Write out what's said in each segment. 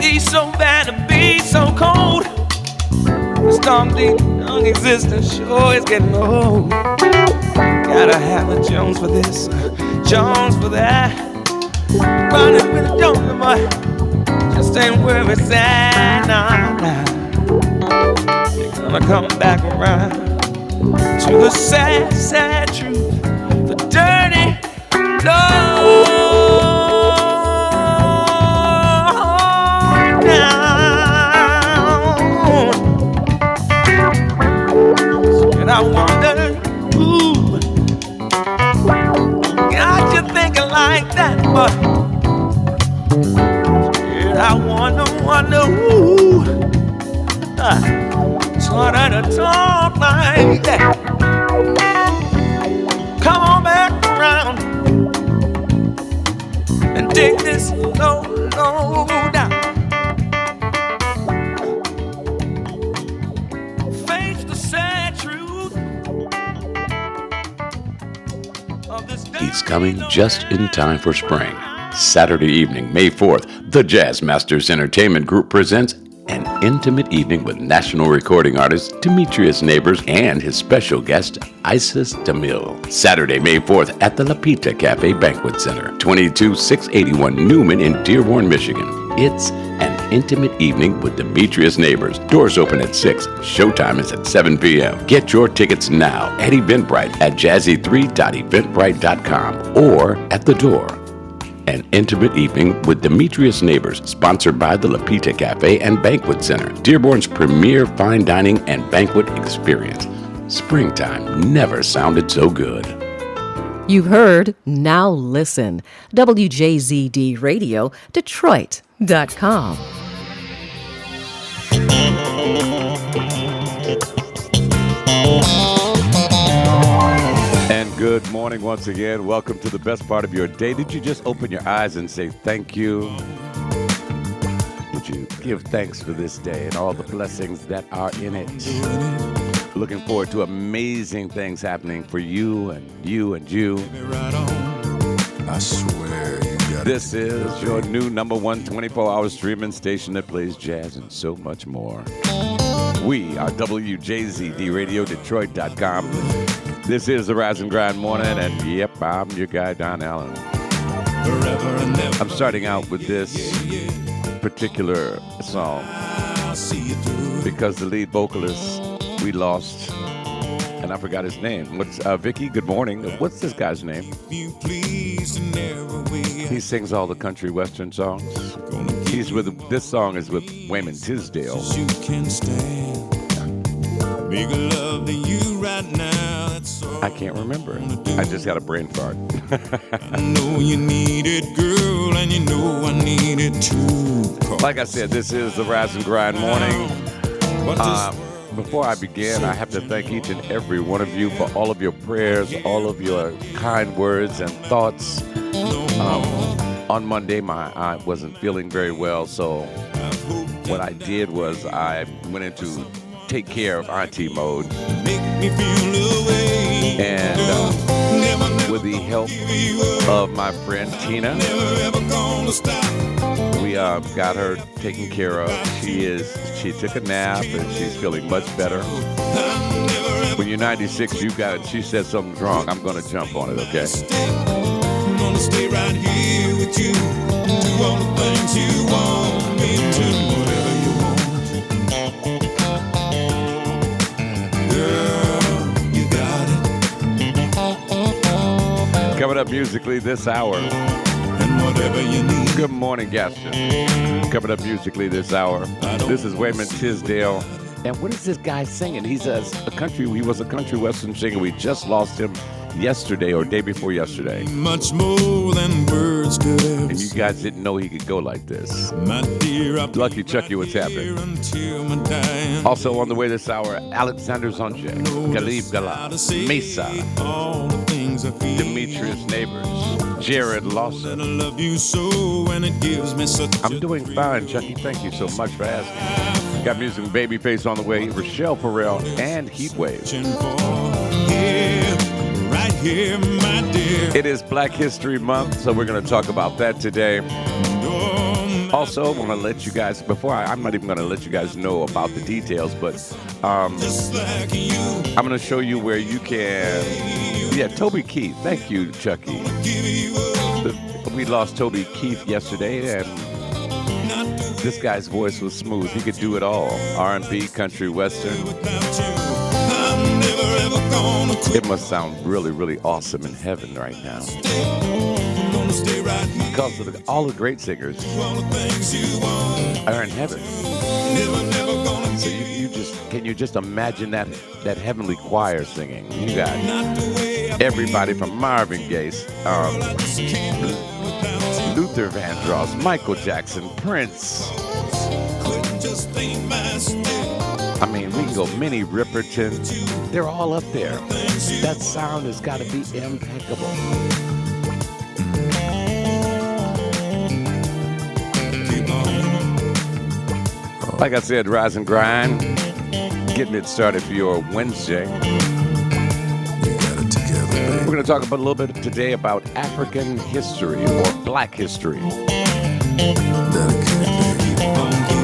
be so bad to be so cold. This long, deep, young existence sure is getting old. Gotta have a Jones for this, Jones for that. Running with a Jones, boy, just ain't where it's at. Nah, nah. They're gonna come back around to the sad, sad truth, the dirty love. And I wonder who got you thinking like that, but and I wonder who taught her to talk like that. Come on back around and take this low, low down. Face the sad truth of this. He's coming just in time for spring. Saturday evening, May 4th, the Jazz Masters Entertainment Group presents an intimate evening with national recording artist Demetrius Neighbors and his special guest, Isis DeMille. Saturday, May 4th at the La Pita Cafe Banquet Center, 22681 Newman in Dearborn, Michigan. It's an intimate evening with Demetrius Neighbors. Doors open at 6. Showtime is at 7 p.m. Get your tickets now at Eventbrite at jazzy3.eventbrite.com or at the door. An intimate evening with Demetrius Neighbors, sponsored by the La Pita Cafe and Banquet Center, Dearborn's premier fine dining and banquet experience. Springtime never sounded so good. You've heard Now Listen. WJZD Radio, Detroit.com. And good morning once again. Welcome to the best part of your day. Did you just open your eyes and say thank you? Did you give thanks for this day and all the blessings that are in it? Looking forward to amazing things happening for you and you and you. I swear you got This is your new number one 24-hour streaming station that plays jazz and so much more. We are WJZD Radio, Detroit.com. This is the Rise and Grind Morning, and yep, I'm your guy, Don Allen. I'm starting out with this particular song because the lead vocalist we lost, and I forgot his name. What's Vicky? Good morning. What's this guy's name? He sings all the country western songs. He's with. This song is with Wayman Tisdale. you can stand. Make love to you right now. That's all I can't remember. I just got a brain fart. I know you need it, girl, and you know I need it too. Like I said, this is the Rise and Grind Morning. Before I begin, I have to thank each and every one of you for all of your prayers, all of your kind words and thoughts. On Monday, I wasn't feeling very well, so what I did was I went into take care of auntie mode. Make me feel away. And with the help of my friend Tina, we got her taken care of. She took a nap and she's feeling much better. When you're 96, she said something's wrong. I'm gonna jump on it, okay? I'm gonna stay right here with you. Do all the things you want me to. Whatever you want. Girl, you got it. Coming up musically this hour. And whatever you need. Good morning, Gaston. Coming up musically this hour. This is Wayman Tisdale. And what is this guy singing? He was a country western singer. We just lost him yesterday or day before yesterday. Much more than words could ever. And you guys didn't know he could go like this. My dear, Lucky Chucky, what's happening? Also on the way this hour, Alexander Zonjek, Galib Gala, Mesa, Demetrius Neighbors, Jared Lawson. I'm doing fine, Chucky. Thank you so much for asking. Got music from Babyface on the way, Rochelle Farrell, and Heatwave. Right here, my dear. It is Black History Month, so we're going to talk about that today. also want to let you guys, I'm not even going to let you guys know about the details, but I'm going to show you where you can, Toby Keith. Thank you, Chucky. We lost Toby Keith yesterday, and this guy's voice was smooth. He could do it all. R&B, country, western. It must sound really, really awesome in heaven right now. Because of all the great singers are in heaven. So can you just imagine that heavenly choir singing? You got everybody from Marvin Gaye, Luther Vandross, Michael Jackson, Prince. I mean, we can go Minnie Riperton. They're all up there. That sound has got to be impeccable. Like I said, rise and grind. Getting it started for your Wednesday. We're going to talk about a little bit today about African history or Black history.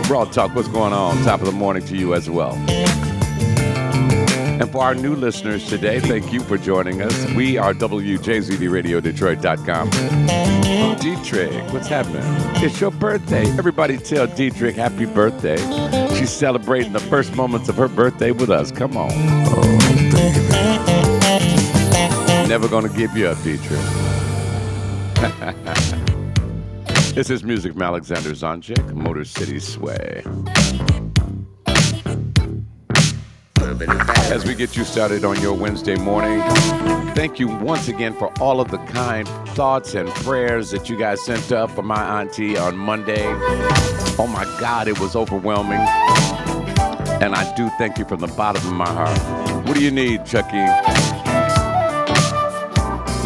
Broad Talk, what's going on? Top of the morning to you as well. And for our new listeners today, thank you for joining us. We are WJZDRadioDetroit.com. Dietrich, what's happening? It's your birthday. Everybody tell Dietrich happy birthday. She's celebrating the first moments of her birthday with us. Come on. Never gonna give you up, Dietrich. This is music from Alexander Zonjic, Motor City Sway. As we get you started on your Wednesday morning, thank you once again for all of the kind thoughts and prayers that you guys sent up for my auntie on Monday. Oh my God, it was overwhelming. And I do thank you from the bottom of my heart. What do you need, Chucky?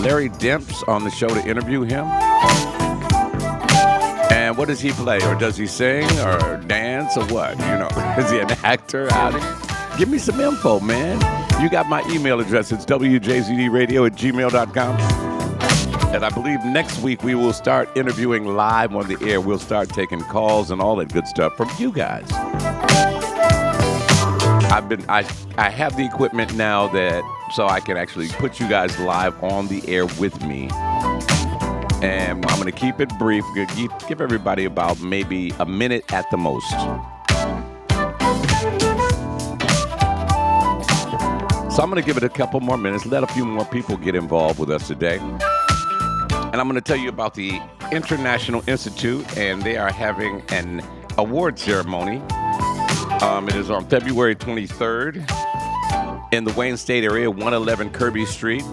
Larry Demps on the show to interview him? And what does he play? Or does he sing or dance or what? You know, is he an actor? Give me some info, man. You got my email address. It's wjzdradio@gmail.com. And I believe next week we will start interviewing live on the air. We'll start taking calls and all that good stuff from you guys. I have the equipment now so I can actually put you guys live on the air with me. And I'm going to keep it brief. Give everybody about maybe a minute at the most. So I'm going to give it a couple more minutes, let a few more people get involved with us today. And I'm going to tell you about the International Institute, and they are having an award ceremony. It is on February 23rd in the Wayne State area, 111 Kirby Street.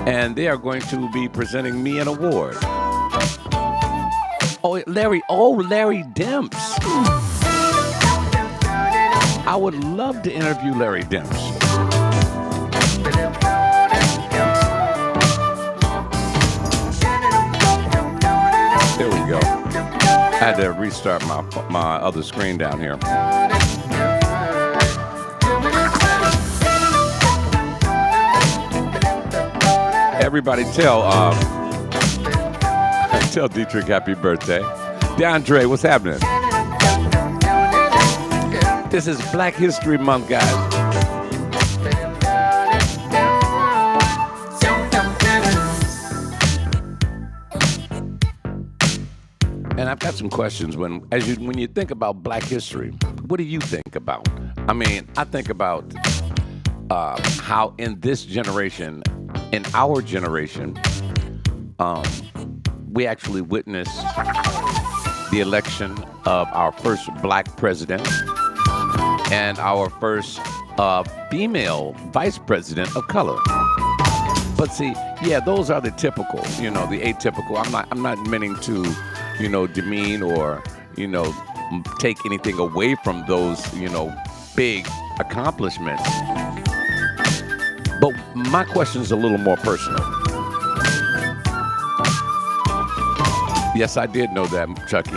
And they are going to be presenting me an award. Larry Demps. I would love to interview Larry Demps. There we go. I had to restart my other screen down here. Everybody tell Dietrich happy birthday. DeAndre, what's happening? This is Black History Month, guys. And I've got some questions. When you think about Black history, what do you think about? I mean, I think about how in this generation, in our generation, we actually witnessed the election of our first Black president and our first female vice president of color. But see, those are the typical, the atypical. I'm not meaning to, demean or, take anything away from those, big accomplishments. But my question is a little more personal. Yes, I did know that, Chucky.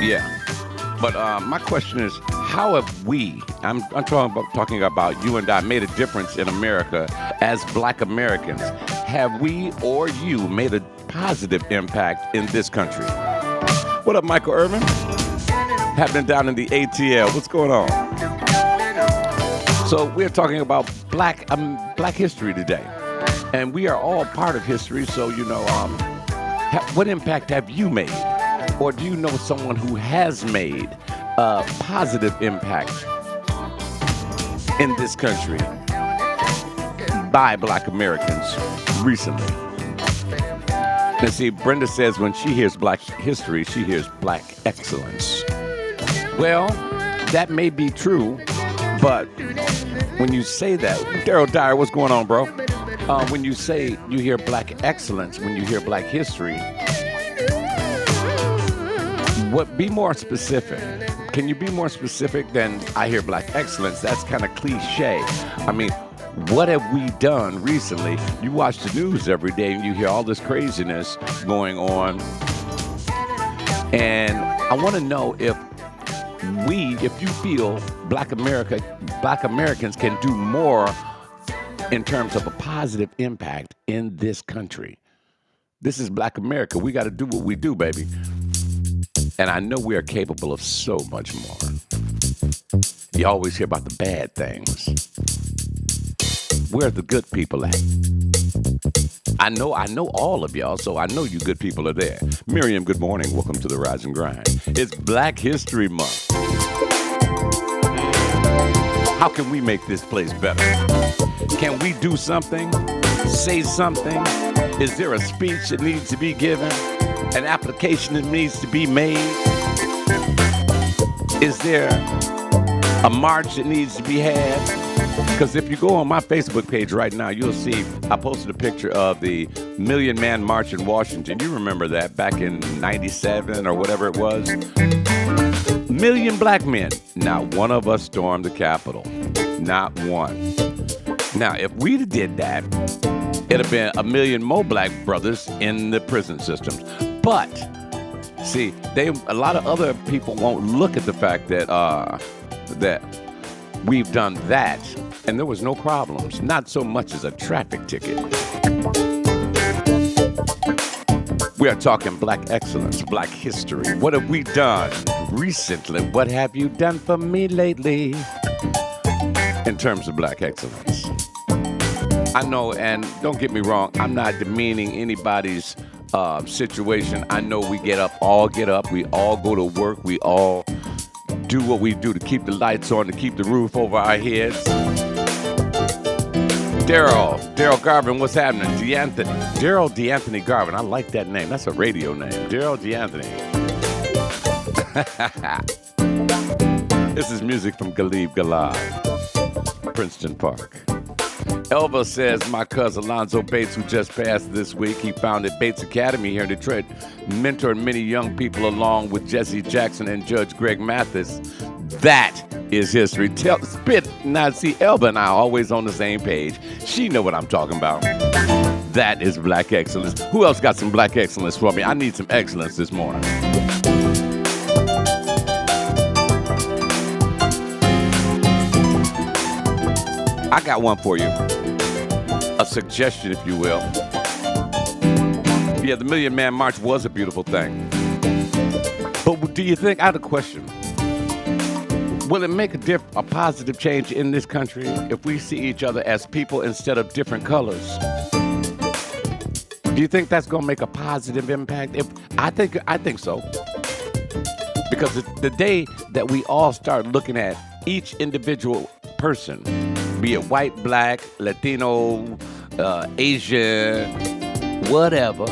Yeah. But my question is, how have we, I'm talking about you and I, made a difference in America as Black Americans? Have we or you made a positive impact in this country. What up, Michael Irvin? Happening down in the ATL. What's going on? So we're talking about black history today. And we are all part of history, so, what impact have you made? Or do you know someone who has made a positive impact in this country by Black Americans recently? And see, Brenda says when she hears Black history, she hears Black excellence. Well, that may be true, but when you say that, Daryl Dyer, what's going on, bro? When you say you hear Black excellence, when you hear Black history, be more specific. Can you be more specific than I hear Black excellence? That's kind of cliche. I mean, what have we done recently? You watch the news every day and you hear all this craziness going on. And I want to know if you feel Black Americans can do more in terms of a positive impact in this country. This is Black America. We got to do what we do, baby. And I know we are capable of so much more. You always hear about the bad things. Where are the good people at? I know all of y'all, so I know you good people are there. Miriam, good morning. Welcome to the Rise and Grind. It's Black History Month. How can we make this place better? Can we do something? Say something? Is there a speech that needs to be given? An application that needs to be made? Is there a march that needs to be had? Because if you go on my Facebook page right now, you'll see I posted a picture of the Million Man March in Washington. You remember that back in 97 or whatever it was? Million black men. Not one of us stormed the Capitol. Not one. Now, if we did that, it'd have been a million more black brothers in the prison systems. But, see, a lot of other people won't look at the fact that that we've done that, and there was no problems. Not so much as a traffic ticket. We are talking Black excellence, Black history. What have we done recently? What have you done for me lately in terms of Black excellence? I know, and don't get me wrong, I'm not demeaning anybody's situation. I know we all get up, we all go to work, we all do what we do to keep the lights on, to keep the roof over our heads. Daryl Garvin, what's happening? Daryl DeAnthony Garvin, I like that name. That's a radio name. Daryl DeAnthony. This is music from Galib Galad, Princeton Park. Elva says, my cousin Alonzo Bates, who just passed this week, he founded Bates Academy here in Detroit, mentored many young people along with Jesse Jackson and Judge Greg Mathis. That is history. Now, see, Elba and I are always on the same page. She know what I'm talking about. That is Black excellence. Who else got some Black excellence for me? I need some excellence this morning. I got one for you. A suggestion, if you will. Yeah, the Million Man March was a beautiful thing. But do you think, I have a question. Will it make a positive change in this country if we see each other as people instead of different colors? Do you think that's going to make a positive impact? I think so. Because the day that we all start looking at each individual person, be it white, black, Latino, Asian, whatever,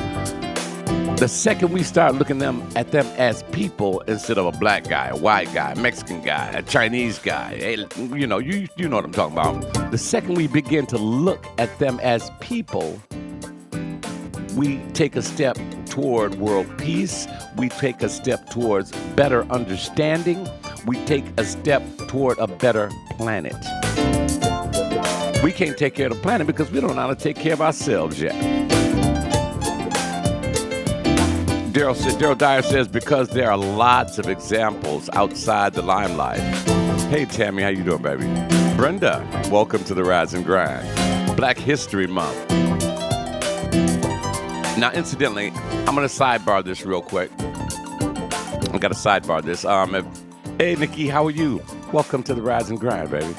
the second we start looking at them as people instead of a black guy, a white guy, a Mexican guy, a Chinese guy, you know what I'm talking about. The second we begin to look at them as people, we take a step toward world peace. We take a step towards better understanding. We take a step toward a better planet. We can't take care of the planet because we don't know how to take care of ourselves yet. Daryl Dyer says, because there are lots of examples outside the limelight. Hey, Tammy, how you doing, baby? Brenda, welcome to the Rise and Grind. Black History Month. Now, incidentally, I'm going to sidebar this real quick. I got to sidebar this. Hey, Nikki, how are you? Welcome to the Rise and Grind, baby.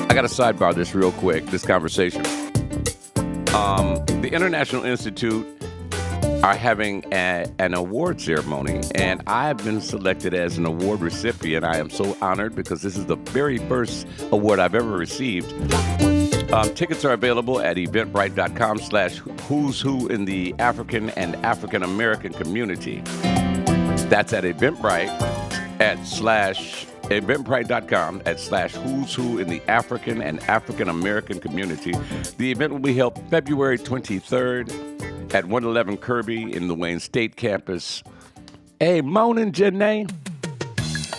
I got to sidebar this real quick, this conversation. The International Institute are having an award ceremony, and I have been selected as an award recipient. I am so honored because this is the very first award I've ever received. Tickets are available at eventbrite.com/who's who in the African and African American community. That's at eventbrite.com/who's who in the African and African American community. The event will be held February 23rd at 111 Kirby in the Wayne State campus. Hey, morning, Janae.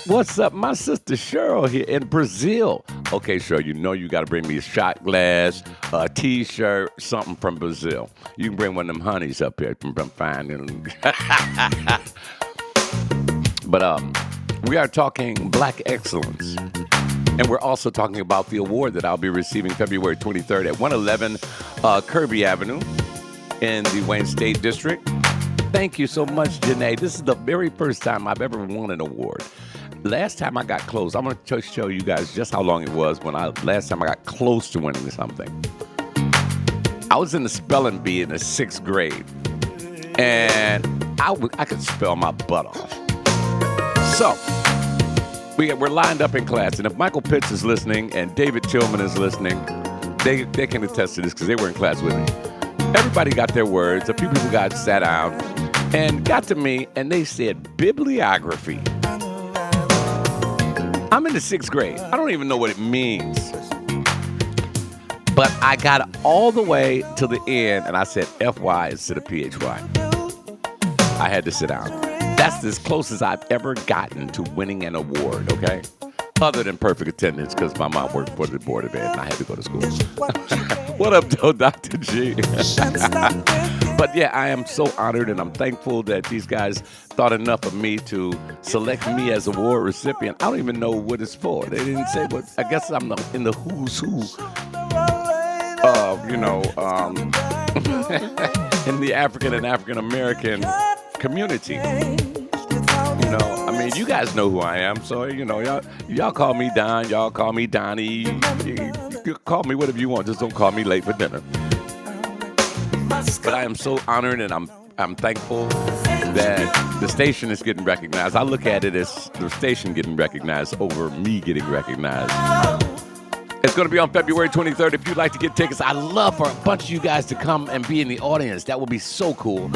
What's up? My sister Cheryl here in Brazil. Okay, Cheryl, you know you got to bring me a shot glass, a T-shirt, something from Brazil. You can bring one of them honeys up here from fine. But we are talking Black Excellence. And we're also talking about the award that I'll be receiving February 23rd at 111 Kirby Avenue in the Wayne State District. Thank you so much, Janae. This is the very first time I've ever won an award. Last time I got close, I'm going to show you guys just how long it was last time I got close to winning something. I was in the spelling bee in the 6th grade, and I could spell my butt off. So, we're lined up in class, and if Michael Pitts is listening and David Tillman is listening, they can attest to this because they were in class with me. Everybody got their words. A few people got sat down and got to me, and they said bibliography. I'm in the 6th grade. I don't even know what it means. But I got all the way to the end, and I said FY instead of PHY. I had to sit down. That's as close as I've ever gotten to winning an award, okay? Other than perfect attendance, because my mom worked for the Board of Ed, and I had to go to school. What up, though, Dr. G? But yeah, I am so honored, and I'm thankful that these guys thought enough of me to select me as award recipient. I don't even know what it's for. They didn't say what. I guess I'm in the who's who of, in the African and African American community. I mean, you guys know who I am, so, y'all call me Don, y'all call me Donnie, you call me whatever you want, just don't call me late for dinner. But I am so honored, and I'm thankful that the station is getting recognized. I look at it as the station getting recognized over me getting recognized. It's going to be on February 23rd. If you'd like to get tickets, I'd love for a bunch of you guys to come and be in the audience. That would be so cool.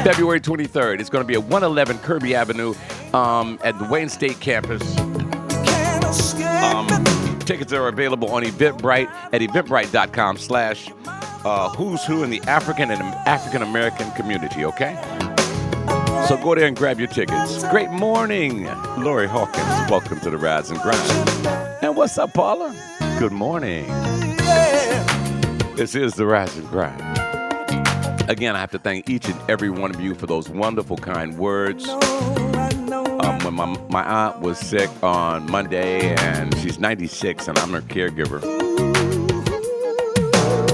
February 23rd. It's going to be at 111 Kirby Avenue at the Wayne State campus. Tickets are available on Eventbrite at eventbrite.com/who's who in the African and African American community, okay? So go there and grab your tickets. Great morning, Lori Hawkins. Welcome to the Rise and Grind. And what's up, Paula? Good morning. This is the Rise and Grind. Again, I have to thank each and every one of you for those wonderful, kind words. When my aunt was sick on Monday, and she's 96, and I'm her caregiver.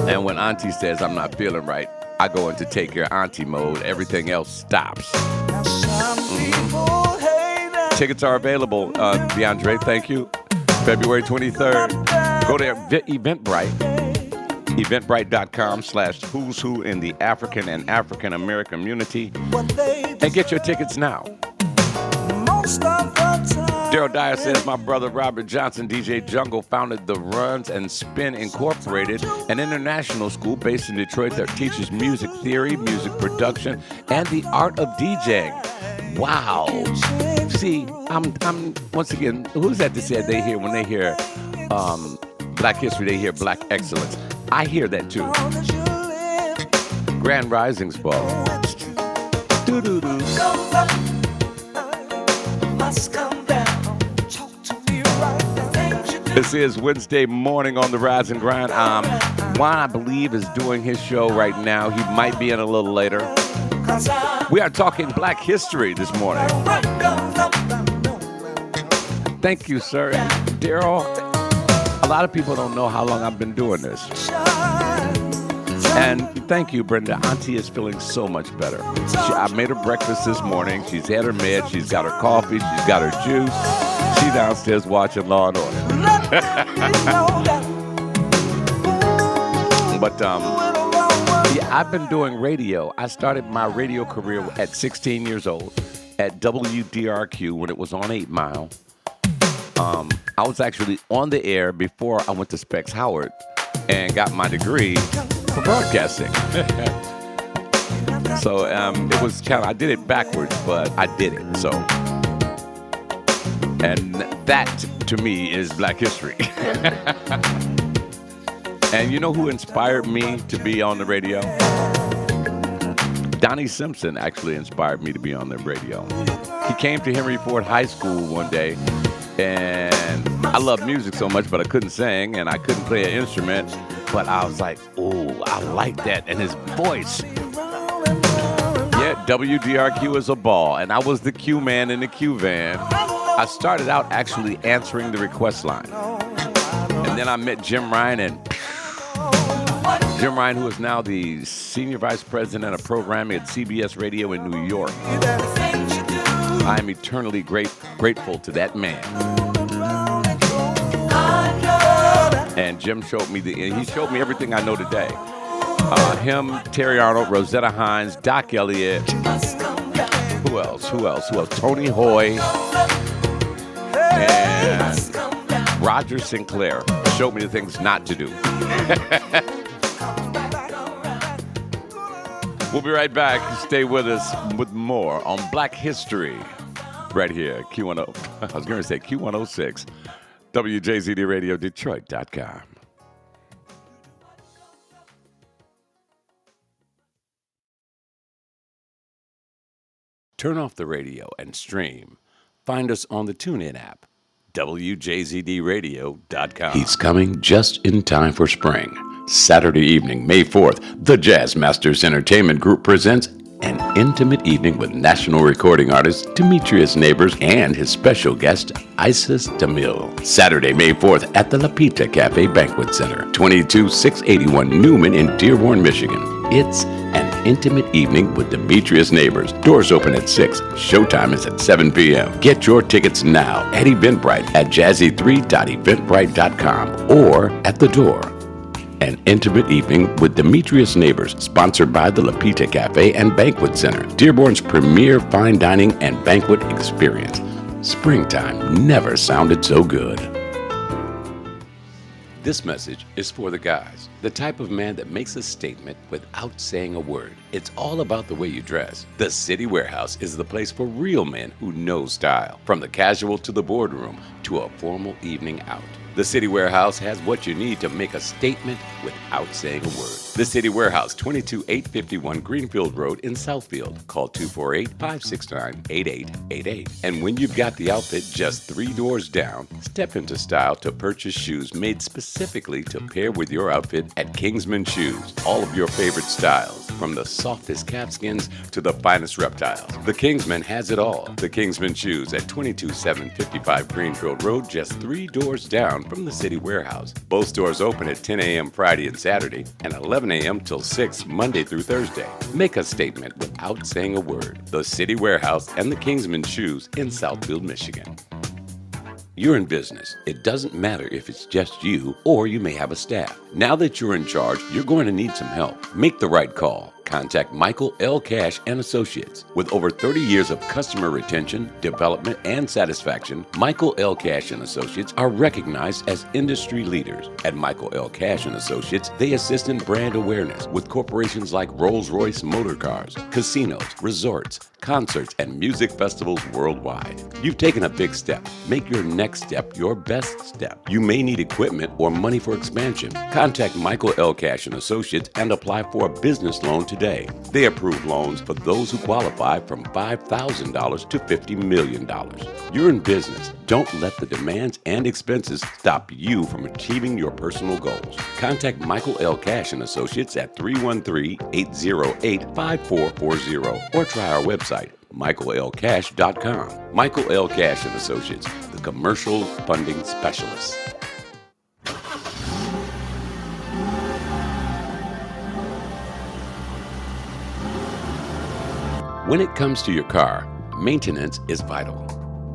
And when Auntie says I'm not feeling right, I go into take care auntie mode. Everything else stops. Tickets are available. DeAndre, thank you. February 23rd. Go to Eventbrite. Eventbrite.com/who's who in the African and African American community. And get your tickets now. Daryl Dyer says, my brother Robert Johnson, DJ Jungle, founded the Runs and Spin Incorporated, an international school based in Detroit that teaches music theory, music production, and the art of DJing. Wow. See, I'm once again, who's that said they hear when they hear Black History, they hear Black Excellence. I hear that too. Grand Risings Ball. Doo-doo-doo. This is Wednesday morning on the Rise and Grind. Juan, I believe, is doing his show right now. He might be in a little later. We are talking Black history this morning. Thank you, sir. Daryl, a lot of people don't know how long I've been doing this. And thank you, Brenda. Auntie is feeling so much better. I made her breakfast this morning. She's had her meds. She's got her coffee. She's got her juice. She's downstairs watching Law and Order. But yeah, I've been doing radio. I started my radio career at 16 years old at WDRQ when it was on 8 Mile. I was actually on the air before I went to Specs Howard and got my degree for broadcasting. So it was kind of, I did it backwards, but I did it. So, and that to me is Black history. And you know who inspired me to be on the radio? Donnie Simpson actually inspired me to be on the radio. He came to Henry Ford High School one day, and I love music so much, but I couldn't sing and I couldn't play an instrument. But I was like, oh, I like that. And his voice. Yeah, WDRQ is a ball. And I was the Q man in the Q van. I started out actually answering the request line. And then I met Jim Ryan, and Jim Ryan, who is now the Senior Vice President of Programming at CBS Radio in New York. I am eternally grateful to that man. And Jim showed me he showed me everything I know today. Him, Terry Arnold, Rosetta Hines, Doc Elliott. Who else? Tony Hoy and Roger Sinclair showed me the things not to do. We'll be right back. Stay with us with more on Black History right here, Q10. I was going to say Q106, WJZD Radio, Detroit.com. Turn off the radio and stream. Find us on the TuneIn app, WJZDRadio.com. He's coming just in time for spring. Saturday evening, May 4th, the Jazz Masters Entertainment Group presents an intimate evening with national recording artist Demetrius Neighbors and his special guest, Isis DeMille. Saturday, May 4th at the La Pita Cafe Banquet Center, 22681 Newman in Dearborn, Michigan. It's an intimate evening with Demetrius Neighbors. Doors open at 6. Showtime is at 7 p.m. Get your tickets now at Eventbrite at jazzy3.eventbrite.com or at the door. An intimate evening with Demetrius Neighbors, sponsored by the La Pita Cafe and Banquet Center, Dearborn's premier fine dining and banquet experience. Springtime never sounded so good. This message is for the guys, the type of man that makes a statement without saying a word. It's all about the way you dress. The City Warehouse is the place for real men who know style, from the casual to the boardroom to a formal evening out. The City Warehouse has what you need to make a statement without saying a word. The City Warehouse, 22851 Greenfield Road in Southfield. Call 248-569-8888. And when you've got the outfit just 3 doors down, step into style to purchase shoes made specifically to pair with your outfit at Kingsman Shoes. All of your favorite styles, from the softest calfskins to the finest reptiles. The Kingsman has it all. The Kingsman Shoes at 22755 Greenfield Road, just 3 doors down from the City Warehouse. Both stores open at 10 a.m. Friday and Saturday and 11 a.m. till 6 Monday through Thursday. Make a statement without saying a word. The City Warehouse and the Kingsman Shoes in Southfield, Michigan. You're in business. It doesn't matter if it's just you or you may have a staff. Now that you're in charge, you're going to need some help. Make the right call. Contact Michael L. Cash and Associates. With over 30 years of customer retention, development, and satisfaction, Michael L. Cash and Associates are recognized as industry leaders. At Michael L. Cash and Associates, they assist in brand awareness with corporations like Rolls-Royce Motor Cars, casinos, resorts, concerts, and music festivals worldwide. You've taken a big step. Make your next step your best step. You may need equipment or money for expansion. Contact Michael L. Cash and Associates and apply for a business loan today. They approve loans for those who qualify from $5,000 to $50 million. You're in business. Don't let the demands and expenses stop you from achieving your personal goals. Contact Michael L. Cash and Associates at 313-808-5440 or try our website, michaellcash.com. Michael L. Cash and Associates, the commercial funding specialist. When it comes to your car, maintenance is vital.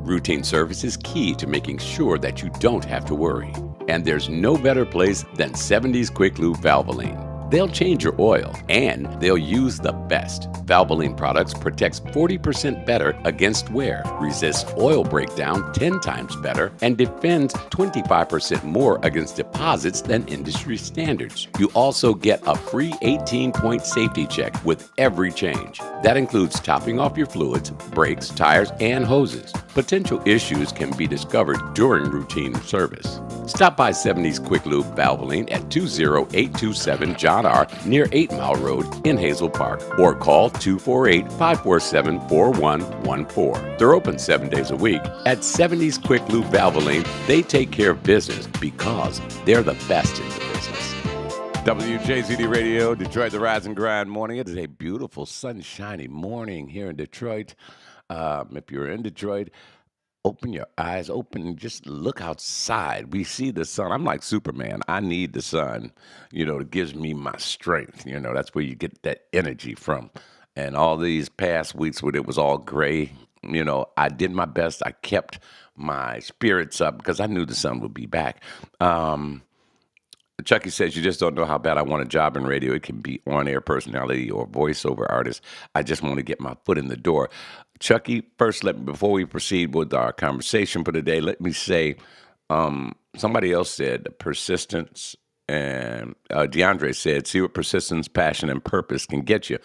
Routine service is key to making sure that you don't have to worry. And there's no better place than 70s Quick Lube Valvoline. They'll change your oil, and they'll use the best. Valvoline products protects 40% better against wear, resists oil breakdown 10 times better, and defends 25% more against deposits than industry standards. You also get a free 18-point safety check with every change. That includes topping off your fluids, brakes, tires, and hoses. Potential issues can be discovered during routine service. Stop by 70s Quick Lube Valvoline at 20827 John R. near 8 Mile Road in Hazel Park, or call 248-547-4114. They're open 7 days a week. At 70s Quick Lube Valvoline, they take care of business because they're the best in the business. WJZD Radio, Detroit, the Rise and Grind morning. It is a beautiful, sunshiny morning here in Detroit. If you're in Detroit, open your eyes, open, just look outside. We see the sun. I'm like Superman. I need the sun, it gives me my strength. That's where you get that energy from. And all these past weeks when it was all gray, I did my best. I kept my spirits up because I knew the sun would be back. Chucky says, you just don't know how bad I want a job in radio. It can be on-air personality or voiceover artist. I just want to get my foot in the door. Chucky, first, before we proceed with our conversation for today, let me say, somebody else said persistence, and DeAndre said, see what persistence, passion, and purpose can get you.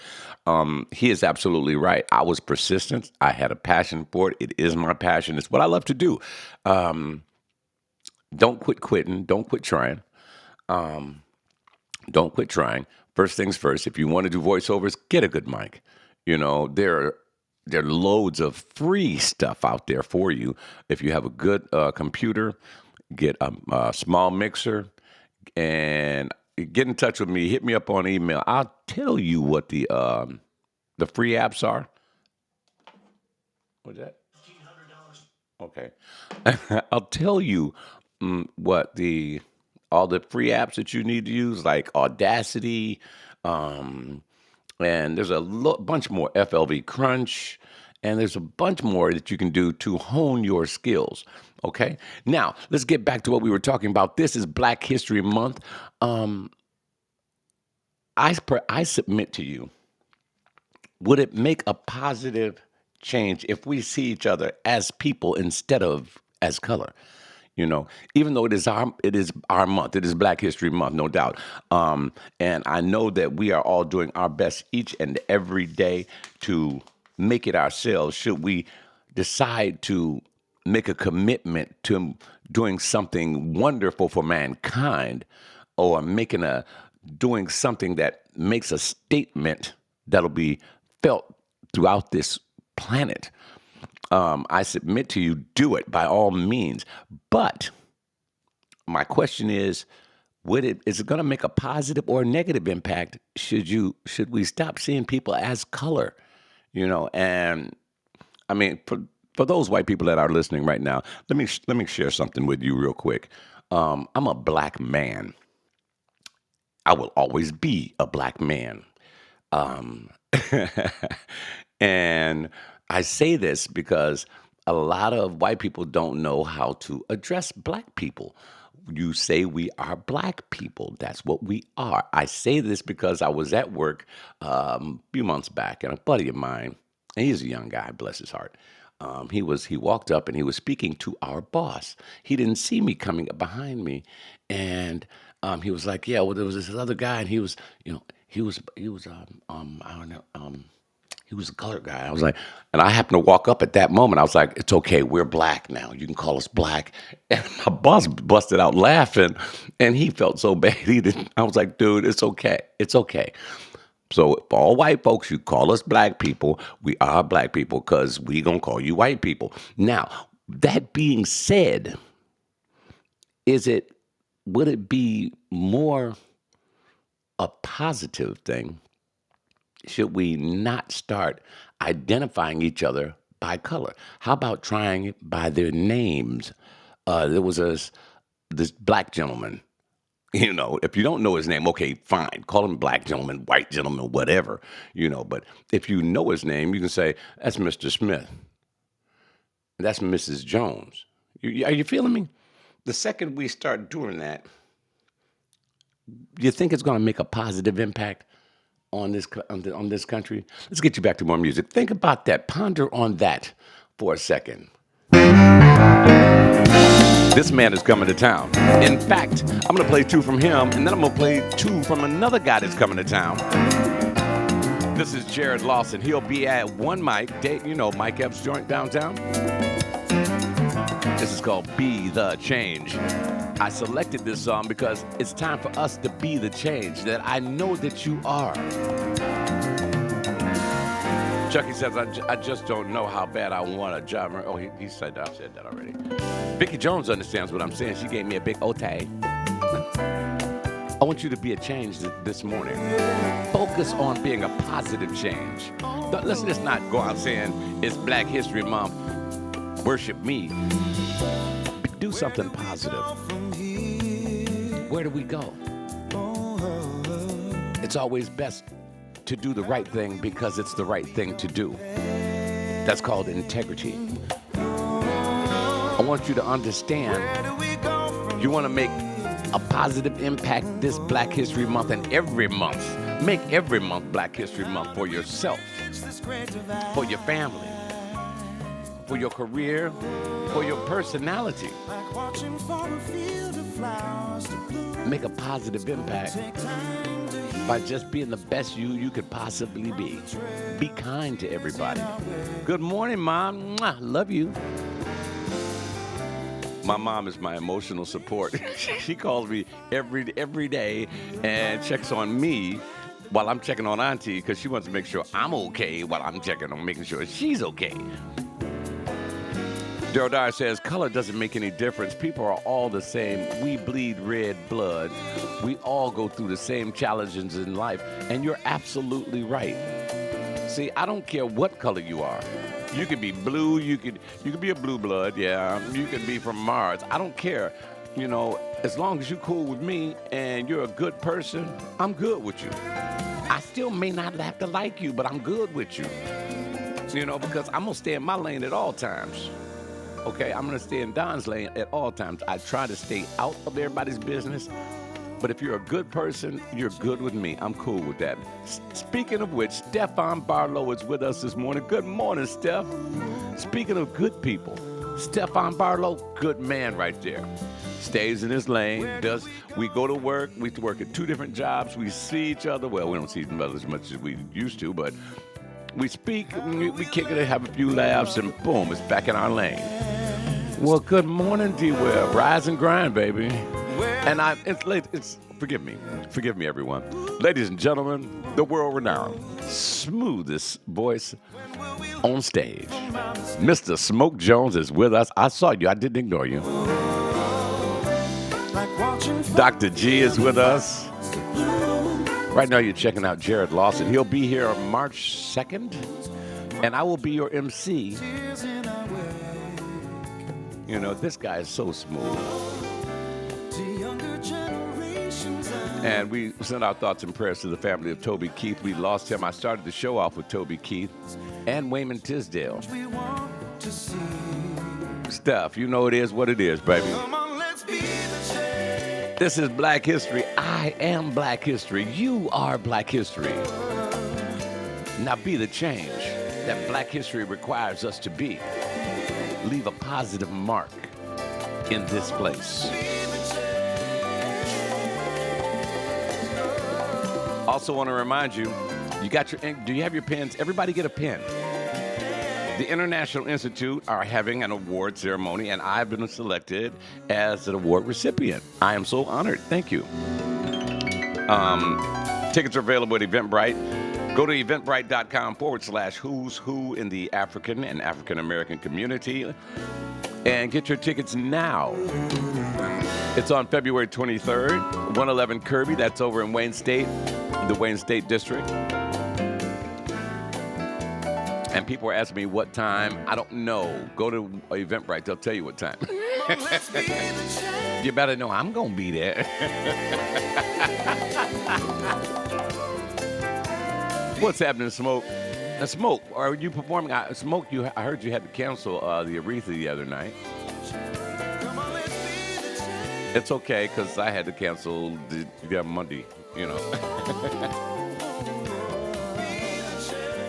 He is absolutely right. I was persistent. I had a passion for it. It is my passion. It's what I love to do. Don't quit quitting. Don't quit trying. Don't quit trying. First things first, if you want to do voiceovers, get a good mic. There are loads of free stuff out there for you. If you have a good computer, get a small mixer, and get in touch with me. Hit me up on email. I'll tell you what the free apps are. What's that? $1,500. Okay. I'll tell you what all the free apps that you need to use, like Audacity, and there's a bunch more, FLV Crunch, and there's a bunch more that you can do to hone your skills, okay? Now, let's get back to what we were talking about. This is Black History Month. I submit to you, would it make a positive change if we see each other as people instead of as color? Even though it is our month, it is Black History Month, no doubt. And I know that we are all doing our best each and every day to make it ourselves. Should we decide to make a commitment to doing something wonderful for mankind, or doing something that makes a statement that'll be felt throughout this planet? I submit to you, do it by all means. But my question is, is it going to make a positive or a negative impact? Should we stop seeing people as color? And I mean, for those white people that are listening right now, let me share something with you real quick. I'm a black man. I will always be a black man. And I say this because a lot of white people don't know how to address black people. You say we are black people. That's what we are. I say this because I was at work a few months back, and a buddy of mine, and he's a young guy, bless his heart. He walked up and he was speaking to our boss. He didn't see me coming up behind me, and he was like, "Yeah, well, there was this other guy, and he was he was a colored guy." I was like, and I happened to walk up at that moment. I was like, "It's okay. We're black now. You can call us black." And my boss busted out laughing, and he felt so bad. I was like, "Dude, it's okay. It's okay." So for all white folks, you call us black people. We are black people because we gonna call you white people. Now, that being said, would it be more a positive thing? Should we not start identifying each other by color? How about trying it by their names? There was this black gentleman. You know, if you don't know his name, okay, fine. Call him black gentleman, white gentleman, whatever, you know. But if you know his name, you can say, that's Mr. Smith. That's Mrs. Jones. Are you feeling me? The second we start doing that, you think it's going to make a positive impact on this country? Let's get you back to more music. Think about that. Ponder on that for a second. This man is coming to town. In fact, I'm going to play 2 from him, and then I'm going to play 2 from another guy that's coming to town. This is Jared Lawson. He'll be at One Mic, you know, Mike Epps joint downtown. This is called Be the Change. I selected this song because it's time for us to be the change that I know that you are. Chucky says, I just don't know how bad I want a job. Oh, he said that. I've said that already. Vicky Jones understands what I'm saying. She gave me a big ote. I want you to be a change this morning. Focus on being a positive change. Let's just not go out saying it's Black History Month. Worship me. Do something positive. Where do we go? It's always best to do the right thing because it's the right thing to do. That's called integrity. I want you to understand you want to make a positive impact this Black History Month and every month. Make every month Black History Month for yourself, for your family, for your career, for your personality. Make a positive impact by just being the best you could possibly be. Be kind to everybody. Good morning, Mom. Mwah, love you. My mom is my emotional support. She calls me every day and checks on me while I'm checking on Auntie because she wants to make sure I'm okay while I'm checking on making sure she's okay. Daryl Dyer says, color doesn't make any difference. People are all the same. We bleed red blood. We all go through the same challenges in life. And you're absolutely right. See, I don't care what color you are. You could be blue. You could be a blue blood. Yeah. You could be from Mars. I don't care. You know, as long as you're cool with me and you're a good person, I'm good with you. I still may not have to like you, but I'm good with you. You know, because I'm going to stay in my lane at all times. Okay, I'm going to stay in Don's lane at all times. I try to stay out of everybody's business. But if you're a good person, you're good with me. I'm cool with that. Speaking of which, Stefan Barlow is with us this morning. Good morning, Steph. Speaking of good people, Stefan Barlow, good man right there. Stays in his lane. We go to work. We work at 2 different jobs. We see each other. Well, we don't see each other as much as we used to, but we speak, we kick it, have a few laughs, and boom, it's back in our lane. Well, good morning, D-Web. Rise and grind, baby. And it's late. Forgive me, everyone. Ladies and gentlemen, the world-renowned, smoothest voice on stage, Mr. Smoke Jones is with us. I saw you. I didn't ignore you. Dr. G is with us. Right now, you're checking out Jared Lawson. He'll be here on March 2nd, and I will be your MC. You know, this guy is so smooth. And we send our thoughts and prayers to the family of Toby Keith. We lost him. I started the show off with Toby Keith and Wayman Tisdale. Steph, you know it is what it is, baby. This is Black History. I am Black History. You are Black History. Now be the change that Black History requires us to be. Leave a positive mark in this place. Also want to remind you, do you have your pens? Everybody get a pen. The International Institute are having an award ceremony, and I've been selected as an award recipient. I am so honored. Thank you. Tickets are available at Eventbrite. Go to eventbrite.com/who's who in the African and African American community and get your tickets now. It's on February 23rd, 111 Kirby. That's over in Wayne State, the Wayne State District. And people are asking me what time. I don't know. Go to Eventbrite. They'll tell you what time. You better know I'm going to be there. What's happening, Smoke? Smoke, are you performing? Smoke, I heard you had to cancel the Aretha the other night. It's okay, because I had to cancel the Monday, you know.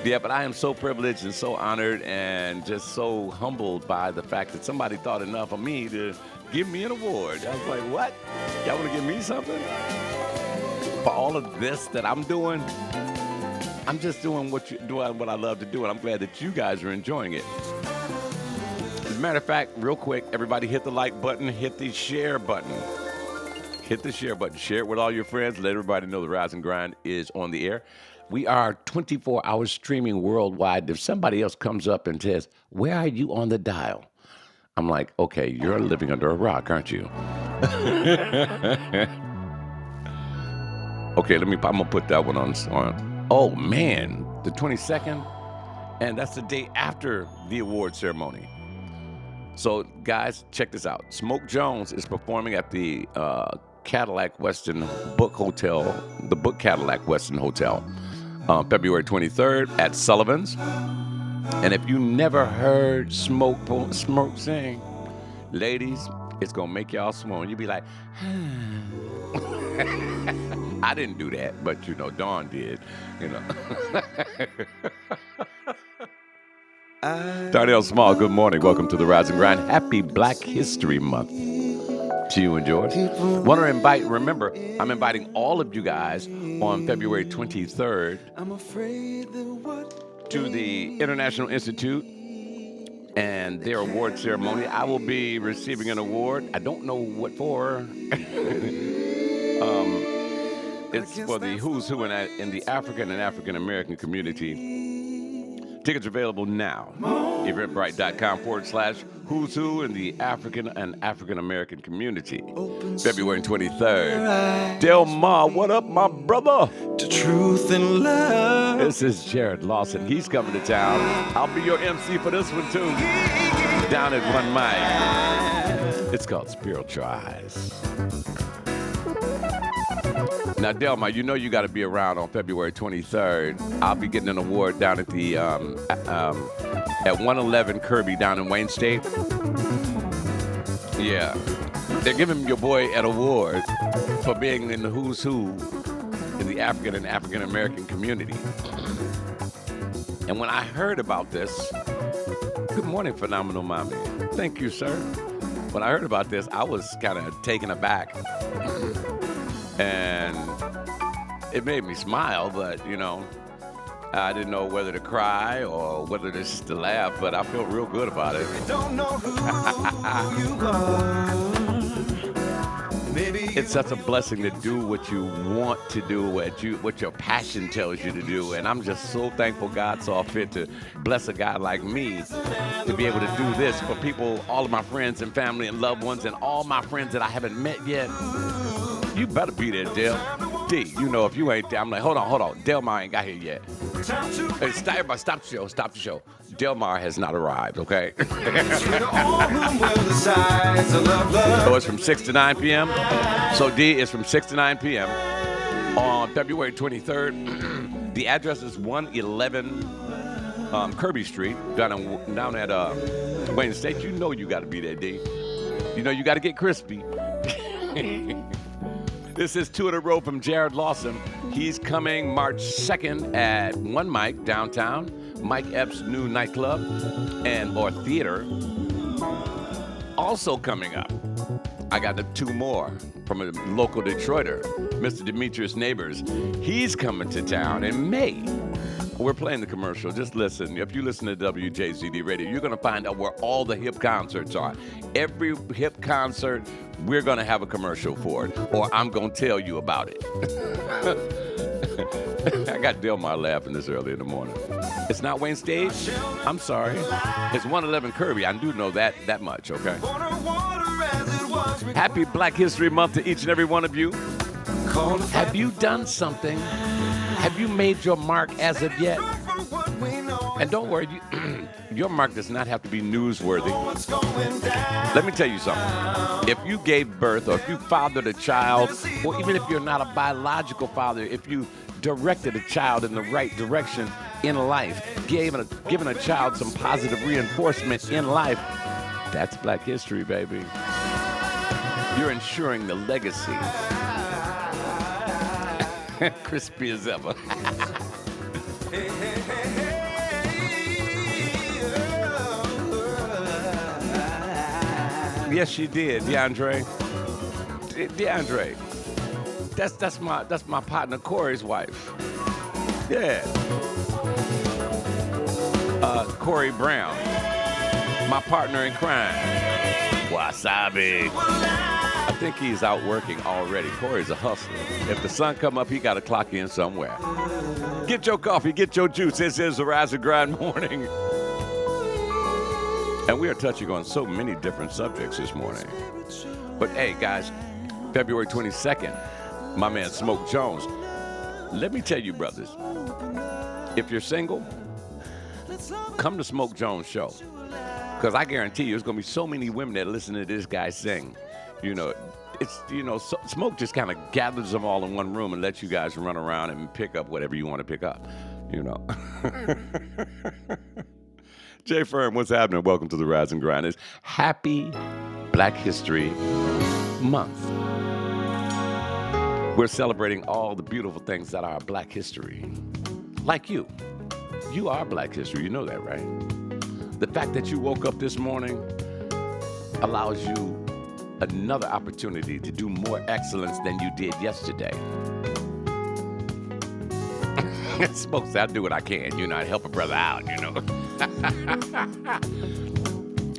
Yeah, but I am so privileged and so honored and just so humbled by the fact that somebody thought enough of me to give me an award. I was like, what? Y'all want to give me something? For all of this that I'm doing? I'm just doing what I love to do, and I'm glad that you guys are enjoying it. As a matter of fact, real quick, everybody hit the like button, hit the share button. Hit the share button. Share it with all your friends. Let everybody know the Rise and Grind is on the air. We are 24 hours streaming worldwide. If somebody else comes up and says, where are you on the dial? I'm like, okay, you're living under a rock, aren't you? Okay, I'm going to put that one on. Oh, man, the 22nd, and that's the day after the award ceremony. So, guys, check this out. Smoke Jones is performing at the Cadillac Westin Book Hotel, the Book Cadillac Westin Hotel, February 23rd at Sullivan's. And if you never heard Smoke sing, ladies, it's going to make y'all swoon. You'll be like, I didn't do that, but, you know, Dawn did, you know. Darnell Small, good morning. Welcome to the Rise and Grind. Happy Black History Month to you and George. Want to invite, remember, I'm inviting all of you guys on February 23rd to the International Institute and their award ceremony. I will be receiving an award. I don't know what for. It's for the who's who in the African and African American community. Tickets are available now. Eventbrite.com/who's who in the African and African American community. February 23rd. Del Mar, what up, my brother? To truth and love. This is Jared Lawson. He's coming to town. I'll be your MC for this one, too. Down at One Mic. It's called Spiritual Eyes. Now, Delma, you know you got to be around on February 23rd. I'll be getting an award down at the at 111 Kirby down in Wayne State. Yeah, they're giving your boy an award for being in the who's who in the African and African American community. And when I heard about this, good morning, Phenomenal Mommy. Thank you, sir. When I heard about this, I was kind of taken aback. And it made me smile, but, you know, I didn't know whether to cry or whether just to laugh, but I felt real good about it. Don't know who you are. Maybe It's such a blessing to do what you want to do, what your passion tells you to do, and I'm just so thankful God saw fit to bless a guy like me to be able to do this for people, all of my friends and family and loved ones, and all my friends that I haven't met yet. You better be there, Del. D, you know if you ain't there, I'm like, hold on. Delmar ain't got here yet. Hey, everybody, stop the show. Delmar has not arrived, okay? So it's from 6 to 9 p.m. So D is from 6 to 9 p.m. on February 23rd. The address is 111 Kirby Street down at Wayne State. You know you got to be there, D. You know you got to get crispy. This is Two in a Row from Jared Lawson. He's coming March 2nd at One Mic downtown, Mike Epps' new nightclub or theater. Also coming up, I got the two more from a local Detroiter, Mr. Demetrius Neighbors. He's coming to town in May. We're playing the commercial. Just listen. If you listen to WJZD Radio, you're going to find out where all the hip concerts are. Every hip concert, we're going to have a commercial for it, or I'm going to tell you about it. I got Delmar laughing this early in the morning. It's not Wayne State? I'm sorry. It's 111 Kirby. I do know that much, okay? Happy Black History Month to each and every one of you. Have you done something? Have you made your mark as of yet? And don't worry, Your mark does not have to be newsworthy. Let me tell you something. If you gave birth or if you fathered a child, or even if you're not a biological father, if you directed a child in the right direction in life, given a child some positive reinforcement in life, that's Black history, baby. You're ensuring the legacy. Crispy as ever. Yes, she did, DeAndre. DeAndre. That's my partner Corey's wife. Yeah. Corey Brown, my partner in crime. Wasabi. I think he's out working already. Corey's a hustler. If the sun come up, he got to clock in somewhere. Get your coffee, get your juice. This is the Rise and Grind morning. And we are touching on so many different subjects this morning. But hey, guys, February 22nd, my man Smoke Jones. Let me tell you, brothers, if you're single, come to Smoke Jones' show. Because I guarantee you, there's going to be so many women that listen to this guy sing. Smoke just kind of gathers them all in one room and lets you guys run around and pick up whatever you want to pick up, Jay Firm, what's happening? Welcome to the Rise and Grind. It's Happy Black History Month. We're celebrating all the beautiful things that are Black history. Like you. You are Black history. You know that, right? The fact that you woke up this morning allows you another opportunity to do more excellence than you did yesterday. Smoke said, I do what I can, I help a brother out,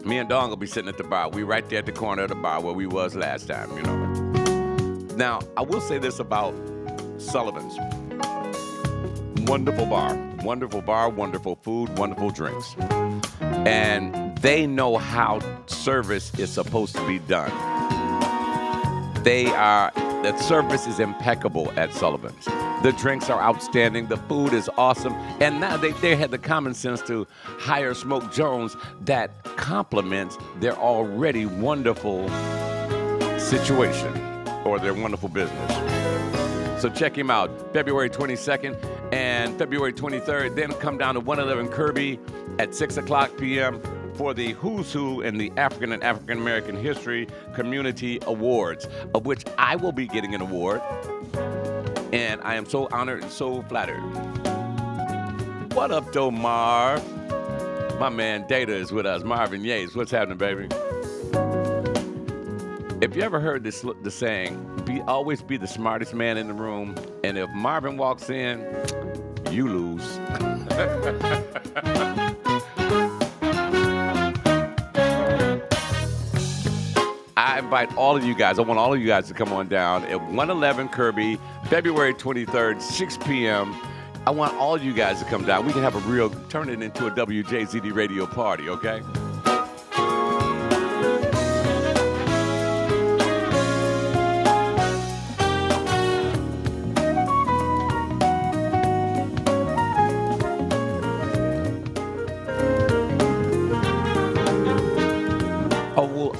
Me and Dawn will be sitting at the bar. We right there at the corner of the bar where we was last time, Now, I will say this about Sullivan's. Wonderful bar, wonderful food, wonderful drinks. And they know how service is supposed to be done. The service is impeccable at Sullivan's. The drinks are outstanding. The food is awesome. And now they had the common sense to hire Smoke Jones that complements their already wonderful situation or their wonderful business. So check him out, February 22nd and February 23rd. Then come down to 111 Kirby at 6 o'clock p.m. for the Who's Who in the African and African American History Community Awards, of which I will be getting an award. And I am so honored and so flattered. What up, though, Marv? My man Data is with us. Marvin Yates. What's happening, baby? If you ever heard the saying, always be the smartest man in the room, and if Marvin walks in, you lose. I invite all of you guys. I want all of you guys to come on down at 111 Kirby, February 23rd, 6 p.m. I want all of you guys to come down. We can have turn it into a WJZD radio party, okay?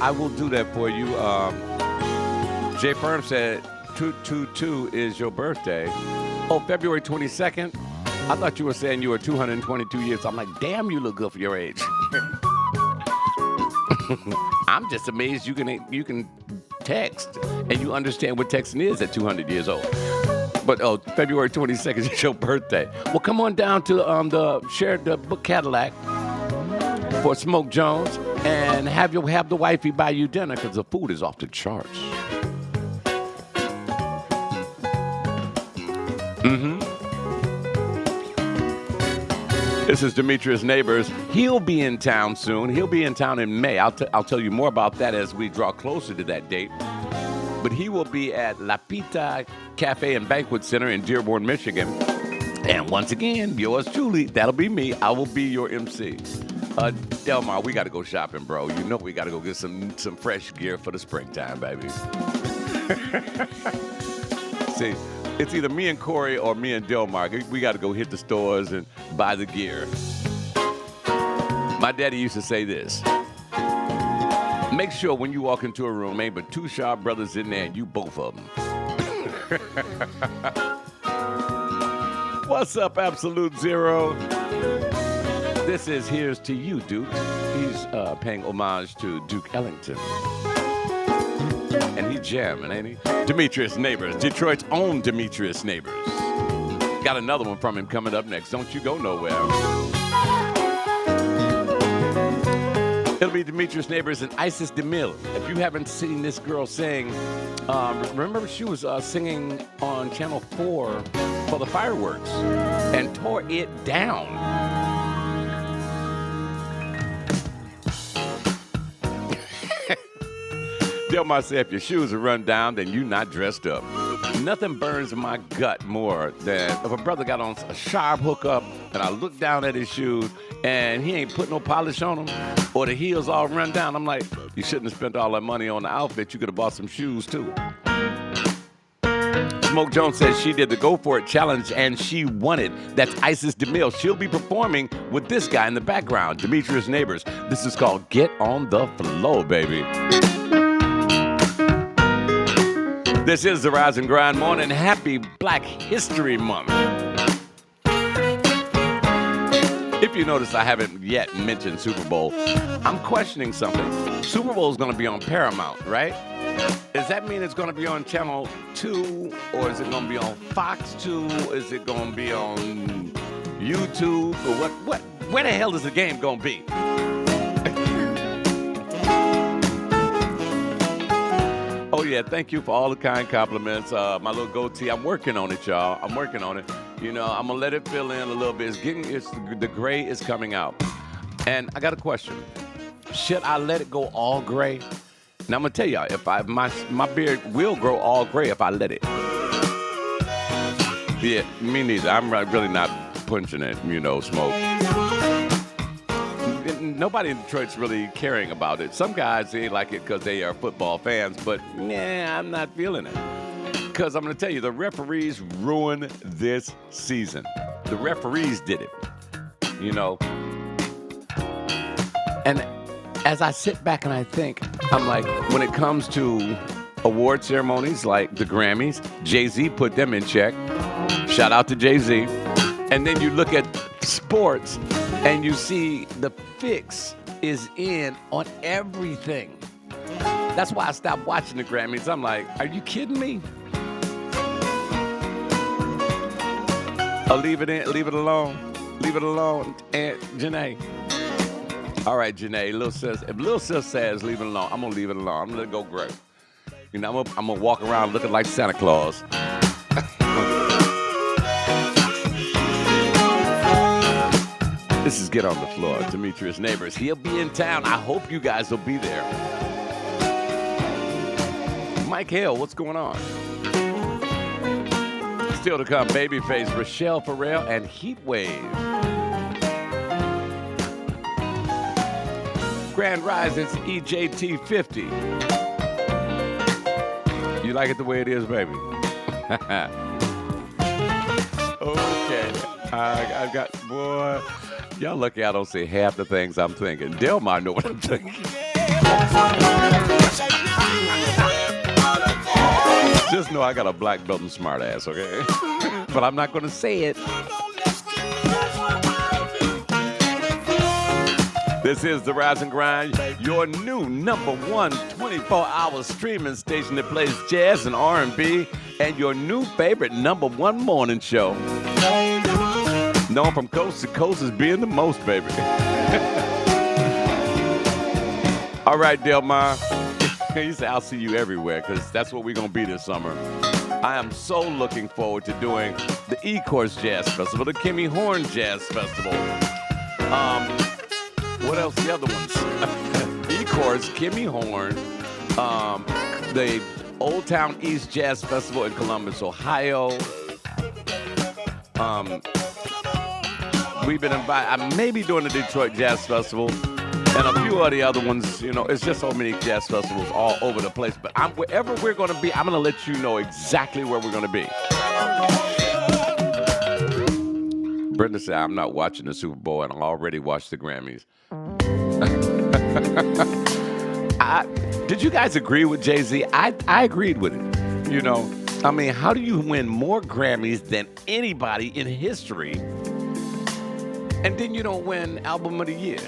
I will do that for you. Jay Firm said 222 is your birthday. Oh, February 22nd? I thought you were saying you were 222 years. I'm like, damn, you look good for your age. I'm just amazed you can text and you understand what texting is at 200 years old. But February 22nd is your birthday. Well, come on down to the book Cadillac for Smoke Jones. And have the wifey buy you dinner because the food is off the charts. This is Demetrius Neighbors. He'll be in town soon. He'll be in town in May. I'll tell you more about that as we draw closer to that date. But he will be at La Pita Cafe and Banquet Center in Dearborn, Michigan. And once again, yours truly, that'll be me. I will be your MC. Delmar, we got to go shopping, bro. You know we got to go get some fresh gear for the springtime, baby. See, it's either me and Corey or me and Delmar. We got to go hit the stores and buy the gear. My daddy used to say this. Make sure when you walk into a room, ain't but two sharp brothers in there, and you both of them. What's up, Absolute Zero? This is Here's to You, Duke. He's paying homage to Duke Ellington. And he jamming, ain't he? Demetrius Neighbors, Detroit's own Demetrius Neighbors. Got another one from him coming up next. Don't you go nowhere. It'll be Demetrius Neighbors and Isis DeMille. If you haven't seen this girl sing, remember she was singing on Channel 4 for the fireworks and tore it down. Delmar said, if your shoes are run down, then you not dressed up. Nothing burns my gut more than if a brother got on a sharp hookup and I look down at his shoes and he ain't put no polish on them or the heels all run down. I'm like, you shouldn't have spent all that money on the outfit. You could have bought some shoes too. Smoke Jones says she did the Go For It challenge and she won it. That's Isis DeMille. She'll be performing with this guy in the background, Demetrius Neighbors. This is called Get On The Flow, baby. This is the Rise and Grind Morning. Happy Black History Month. If you notice, I haven't yet mentioned Super Bowl. I'm questioning something. Super Bowl is going to be on Paramount, right? Does that mean it's going to be on Channel 2? Or is it going to be on Fox 2? Is it going to be on YouTube? Or what? Where the hell is the game going to be? Oh, yeah, thank you for all the kind compliments. My little goatee, I'm working on it, y'all. I'm working on it. You know, I'm going to let it fill in a little bit. The gray is coming out. And I got a question. Should I let it go all gray? Now, I'm going to tell y'all, my beard will grow all gray if I let it. Yeah, me neither. I'm really not punching it, Smoke. Nobody in Detroit's really caring about it. Some guys, they like it because they are football fans, but I'm not feeling it. Because I'm going to tell you, the referees ruined this season. The referees did it, And as I sit back and I think, I'm like, when it comes to award ceremonies like the Grammys, Jay-Z put them in check. Shout out to Jay-Z. And then you look at sports and you see the fix is in on everything. That's why I stopped watching the Grammys. I'm like, are you kidding me? Oh, leave it alone. Leave it alone, Aunt Janae. All right, Janae, if Lil Sis says leave it alone, I'm going to leave it alone. I'm going to let it go gray. I'm going to walk around looking like Santa Claus. This is Get On The Floor, Demetrius Neighbors. He'll be in town. I hope you guys will be there. Mike Hale, what's going on? Still to come, Babyface, Rochelle Farrell, and Heatwave. Grand Rise, it's EJT 50. You like it the way it is, baby? Okay. I got, boy, y'all lucky I don't say half the things I'm thinking. Delmar know what I'm thinking. Just know I got a black belt and smart ass, okay? But I'm not going to say it. This is The Rise and Grind, your new number one 24-hour streaming station that plays jazz and R&B, and your new favorite number one morning show. Known from coast to coast as being the most, baby. All right, Delmar. You say I'll see you everywhere, because that's what we're going to be this summer. I am so looking forward to doing the E-Course Jazz Festival, the Kimmy Horn Jazz Festival. What else? The other ones. E-Course, Kimmy Horn, the Old Town East Jazz Festival in Columbus, Ohio. We've been invited. I may be doing the Detroit Jazz Festival and a few of the other ones. It's just so many jazz festivals all over the place. But wherever we're going to be, I'm going to let you know exactly where we're going to be. Brenda said, I'm not watching the Super Bowl, and I already watched the Grammys. Did you guys agree with Jay-Z? I agreed with it. You know, I mean, how do you win more Grammys than anybody in history, and then you don't win Album of the Year?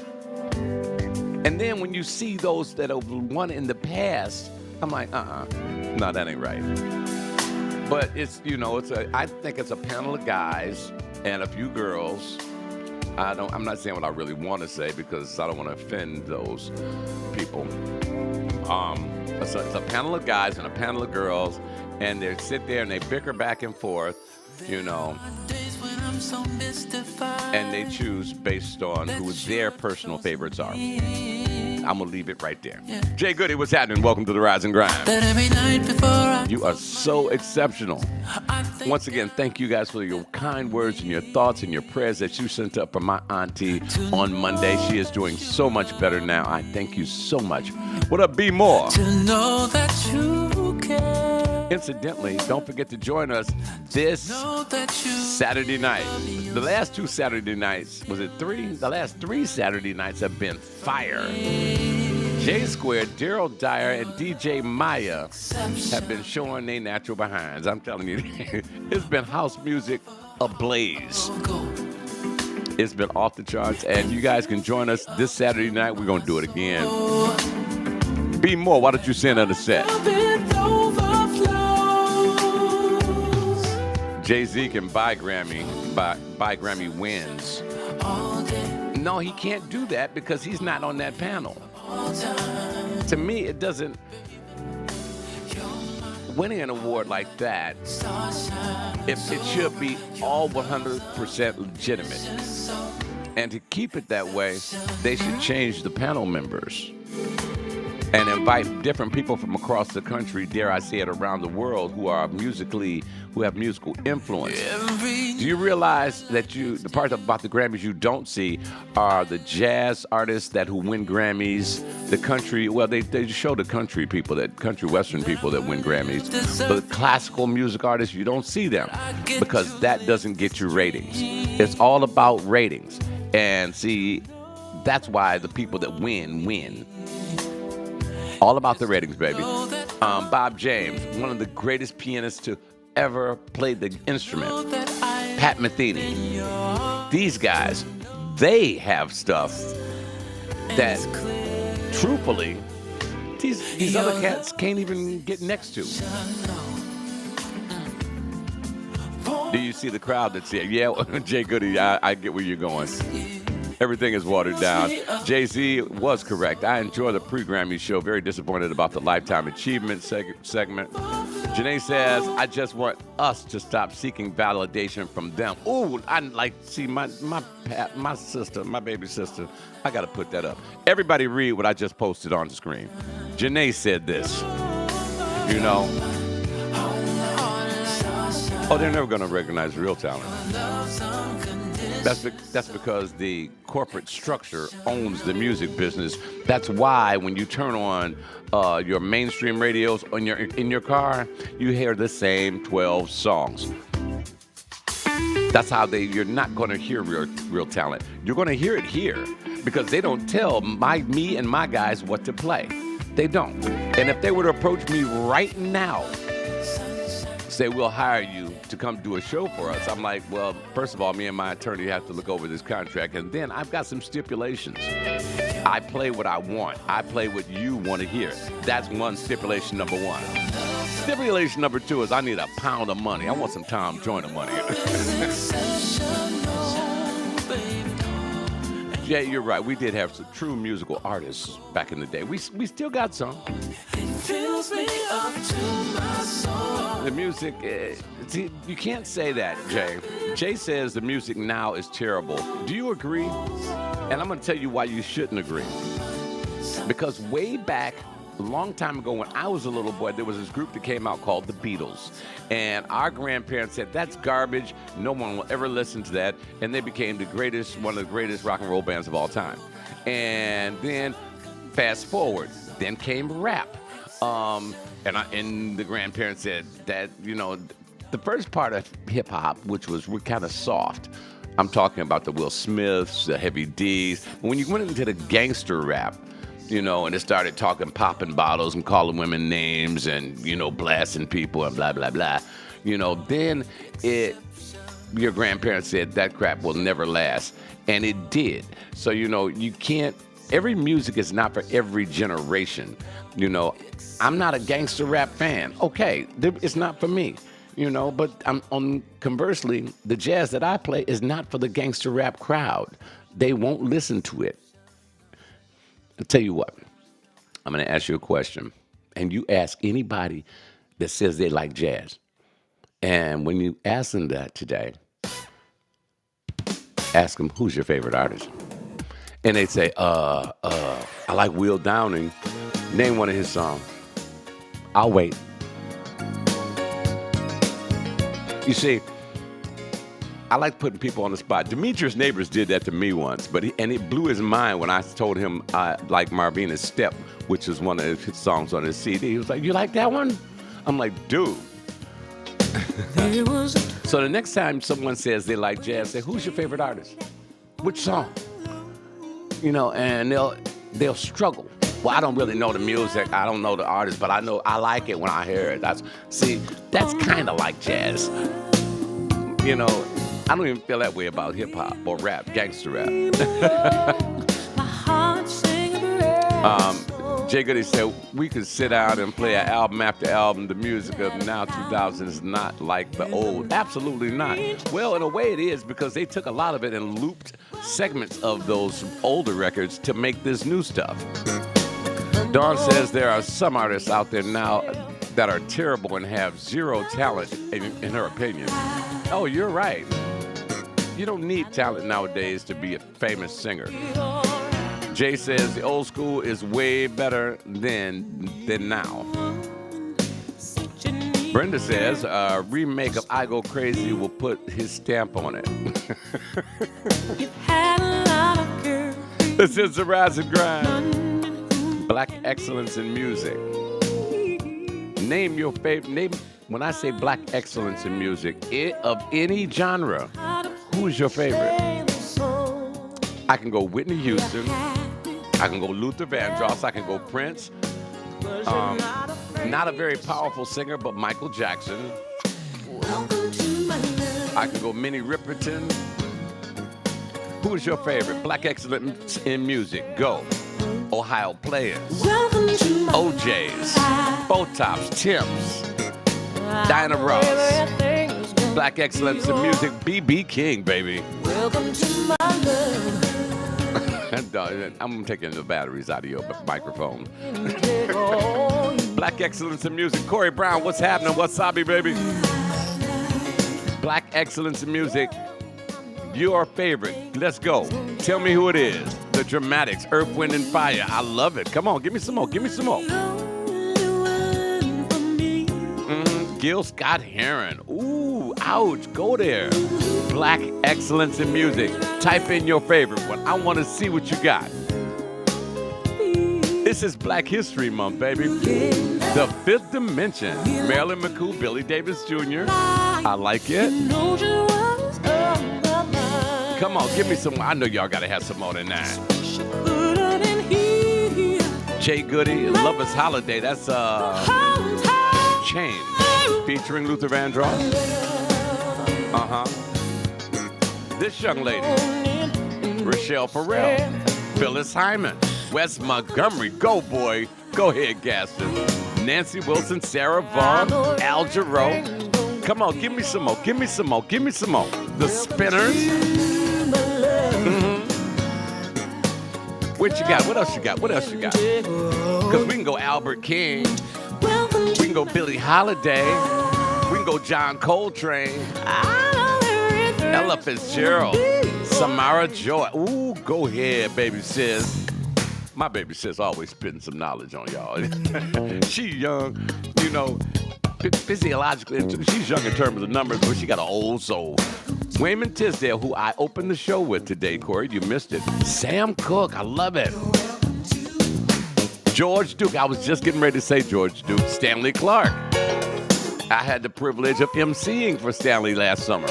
And then when you see those that have won in the past, I'm like, no, that ain't right. But it's, you know, I think it's a panel of guys and a few girls. I'm not saying what I really want to say because I don't want to offend those people. It's a panel of guys and a panel of girls, and they sit there and they bicker back and forth, you know, and they choose based on who their personal favorites are. I'm going to leave it right there. Jay Goody, what's happening? Welcome to the Rise and Grind. You are so exceptional. Once again, thank you guys for your kind words and your thoughts and your prayers that you sent up for my auntie on Monday. She is doing so much better now. I thank you so much. What up, Be More? To know that you care. Incidentally, don't forget to join us this Saturday night. The last 2 Saturday nights, was it 3? The last 3 Saturday nights have been fire. J Square, Daryl Dyer, and DJ Maya have been showing their natural behinds. I'm telling you, it's been house music ablaze. It's been off the charts, and you guys can join us this Saturday night. We're going to do it again. Be More, why don't you send her the set? Jay-Z can buy Grammy wins. No, he can't do that because he's not on that panel. To me, it doesn't. Winning an award like that, it should be all 100% legitimate. And to keep it that way, they should change the panel members and invite different people from across the country, dare I say it, around the world, who have musical influence. Do you realize that the part about the Grammys you don't see are the jazz artists who win Grammys, the country, well, they show the country western people that win Grammys, but classical music artists, you don't see them because that doesn't get you ratings. It's all about ratings. And see, that's why the people that win. All about the ratings, baby. Bob James, one of the greatest pianists to ever play the instrument. Pat Metheny. These guys, they have stuff that, truthfully, these other cats can't even get next to. Do you see the crowd that's here? Yeah, Jay Goody, I get where you're going. Everything is watered down. Jay-Z was correct. I enjoy the pre-Grammy show. Very disappointed about the Lifetime Achievement segment. Janae says, I just want us to stop seeking validation from them. Ooh, I like, see, my sister, my baby sister, I got to put that up. Everybody read what I just posted on the screen. Janae said this, you know. Oh, they're never going to recognize real talent. That's because the corporate structure owns the music business. That's why when you turn on your mainstream radios in your car, you hear the same 12 songs. That's how you're not going to hear real talent. You're going to hear it here because they don't tell me and my guys what to play. They don't. And if they were to approach me right now, say, we'll hire you to come do a show for us. I'm like, well, first of all, me and my attorney have to look over this contract, and then I've got some stipulations. I play what I want. I play what you want to hear. That's stipulation number 1. Stipulation number 2 is I need a pound of money. I want some Tom Joyner money. Yeah, you're right. We did have some true musical artists back in the day. We still got some. The music, see, you can't say that, Jay. Jay says the music now is terrible. Do you agree? And I'm going to tell you why you shouldn't agree. Because way back, a long time ago when I was a little boy, there was this group that came out called the Beatles. And our grandparents said, that's garbage. No one will ever listen to that. And they became one of the greatest rock and roll bands of all time. And then fast forward, then came rap. And the grandparents said that, you know, the first part of hip hop, which was kind of soft, I'm talking about the Will Smiths, the Heavy D's. When you went into the gangster rap, and it started popping bottles and calling women names and, blasting people and blah, blah, blah, then your grandparents said that crap will never last. And it did. So, you can't, every music is not for every generation. I'm not a gangster rap fan. Okay, it's not for me. But conversely, the jazz that I play is not for the gangster rap crowd. They won't listen to it. I'll tell you what, I'm going to ask you a question, and you ask anybody that says they like jazz. And when you ask them that today, ask them, who's your favorite artist? And they say, I like Will Downing. Name one of his songs. I'll wait. You see, I like putting people on the spot. Demetrius Neighbors did that to me once, and it blew his mind when I told him I like Marvina's Step, which is one of his songs on his CD. He was like, "You like that one?" I'm like, "Dude." So the next time someone says they like jazz, say, "Who's your favorite artist? Which song?" And they'll struggle. Well, I don't really know the music. I don't know the artist, but I know I like it when I hear it. That's kind of like jazz. I don't even feel that way about hip hop or rap, gangster rap. Jay Goody said we could sit down and play an album after album. The music of now 2000 is not like the old. Absolutely not. Well, in a way it is, because they took a lot of it and looped segments of those older records to make this new stuff. Dawn says there are some artists out there now that are terrible and have zero talent, in her opinion. Oh, you're right. You don't need talent nowadays to be a famous singer. Jay says the old school is way better than now. Brenda says a remake of I Go Crazy will put his stamp on it. This is the Rise and Grind. Black excellence in music. Name your favorite. When I say black excellence in music, of any genre, who's your favorite? I can go Whitney Houston. I can go Luther Vandross. I can go Prince. Not a very powerful singer, but Michael Jackson. I can go Minnie Riperton. Who's your favorite? Black excellence in music. Go. Ohio Players. OJs. Botops. Timps. Diana Ross. Black excellence in music. B.B. King, baby. Welcome to my love. I'm taking the batteries out of your microphone. Black excellence in music. Corey Brown, what's happening? Wasabi, baby. Black excellence in music. Your favorite. Let's go. Tell me who it is. The Dramatics, Earth, Wind, and Fire. I love it. Come on, give me some more. Give me some more. Gil Scott-Heron. Ooh, ouch. Go there. Black excellence in music. Type in your favorite one. I want to see what you got. This is Black History Month, baby. The Fifth Dimension. Marilyn McCoo, Billy Davis Jr. I like it. Come on, give me some. I know y'all got to have some more than that. Jay Goody, Lover's Holiday. That's Chain. Featuring Luther Vandross. This young lady, Rochelle Farrell, Phyllis Hyman, Wes Montgomery, go boy, go ahead, Gaston, Nancy Wilson, Sarah Vaughan, Al Jarreau. Come on, give me some more, give me some more, give me some more. The Spinners. What you got? What else you got? What else you got? Because we can go Albert King. We can go Billie Holiday. We can go John Coltrane. Ella Fitzgerald. Samara Joy. Ooh, go ahead, baby sis. My baby sis always spitting some knowledge on y'all. She young, physiologically, she's young in terms of numbers, but she got an old soul. Wayman Tisdale, who I opened the show with today, Corey, you missed it. Sam Cooke, I love it. George Duke, I was just getting ready to say George Duke. Stanley Clarke. I had the privilege of emceeing for Stanley last summer.